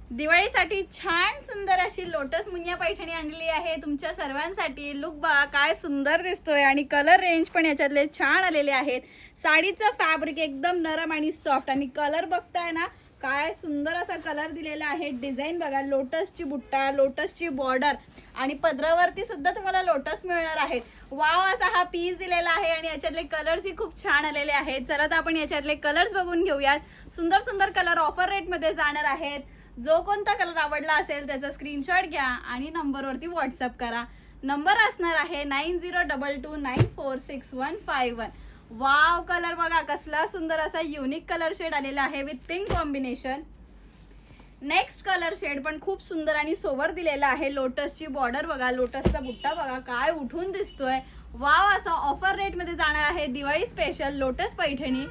दिवाळीसाठी छान सुंदर अशी लोटस मुनिया पैठणी आणलेली आहे तुमच्या सर्वांसाठी। लुक बघा काय सुंदर दिसतोय आणि कलर रेंज पण याच्यातले छान आलेले आहेत। साडीचं फॅब्रिक एकदम नरम आणि सॉफ्ट आणि कलर बघताय ना काय सुंदर असा कलर दिलेला आहे। डिझाइन बघा, लोटसची बुट्टा, लोटसची बॉर्डर आणि पदरावरती सुद्धा तुम्हाला लोटस मिळणार आहेत। वाव असा हा पीस दिलेला आहे आणि याच्यातले कलर्स ही खूप छान आलेले आहेत। चला तर आपण याच्यातले कलर्स बघून घेऊयात। सुंदर सुंदर कलर ऑफर रेट मध्ये जाणार आहेत। जो कोणता कलर आवडला असेल त्याचा स्क्रीनशॉट घ्या आणि नंबरवरती व्हॉट्सअप करा। नंबर असणार आहे 9022946151। वाव कलर बघा कसला सुंदर असा युनिक कलर शेड आलेला आहे with pink combination. Next colour shade पण खूप सुंदर आणि सोबर दिलेला आहे। लोटसची बॉर्डर बघा, लोटसचा बुट्टा बघा काय उठून दिसतोय। वाव असा ऑफर रेट मध्ये जाणार आहे Diwali special lotus Paithani.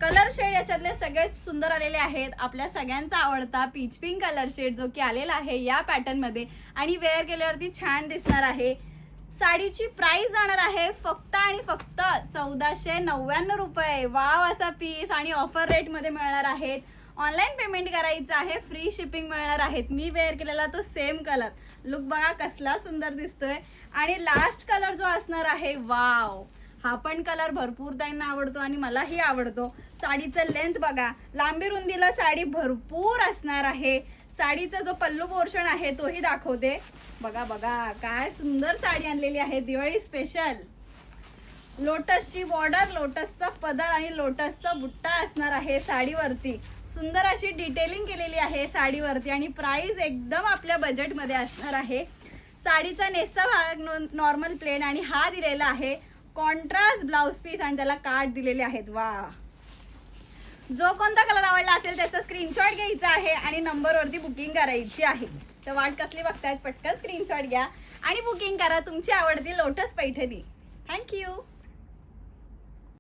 Colour shade याच्यातले सगळ्यात सुंदर आलेले आहेत। आपल्या सगळ्यांचा आवडता पीच पिंक कलर शेड जो की आलेला आहे या पॅटर्न मध्ये आणि वेअर केल्यावरती छान दिसणार आहे। साडीची प्राइस जाणार आहे फक्त आणि फक्त 1499 रुपये। वाव असा पीस आणि ऑफर रेट मध्ये मिळणार आहेत। ऑनलाइन पेमेंट करायचं आहे, फ्री शिपिंग मिळणार आहेत। मी वेअर केलेला तो सेम कलर, लुक बघा कसला सुंदर दिसतोय। आणि लास्ट कलर जो असणार आहे वाव, हा पण कलर भरपूर ताईंना आवडतो आणि मलाही आवडतो। साडीचं लेंथ बघा, लांबी रुंदीला साडी भरपूर असणार आहे। साडीचा जो पल्लू पोर्शन आहे तोही दाखवते। बघा बघा काय सुंदर साडी आणलेली आहे दिवाळी स्पेशल। लोटसची बॉर्डर, लोटसचा पदर आणि लोटसचा बुट्टा असणार आहे साडीवरती। सुंदर अशी डिटेलिंग केलेली आहे साडीवरती आणि प्राइस एकदम आपल्या बजेटमध्ये असणार आहे। साडीचा नेसता भाग नॉर्मल प्लेन आणि हा दिलेला आहे कॉन्ट्रास्ट ब्लाउज पीस आणि त्याला कार्ड दिलेले आहेत। वा, जो कोणता कलर आवडला असेल त्याचा स्क्रीनशॉट घ्यायचा आहे आणि नंबरवरती बुकिंग करायची आहे। तर वाट कसली बघतायत, पटकन स्क्रीनशॉट घ्या आणि बुकिंग करा तुमची आवडती लोटस पैठणी। थँक्यू।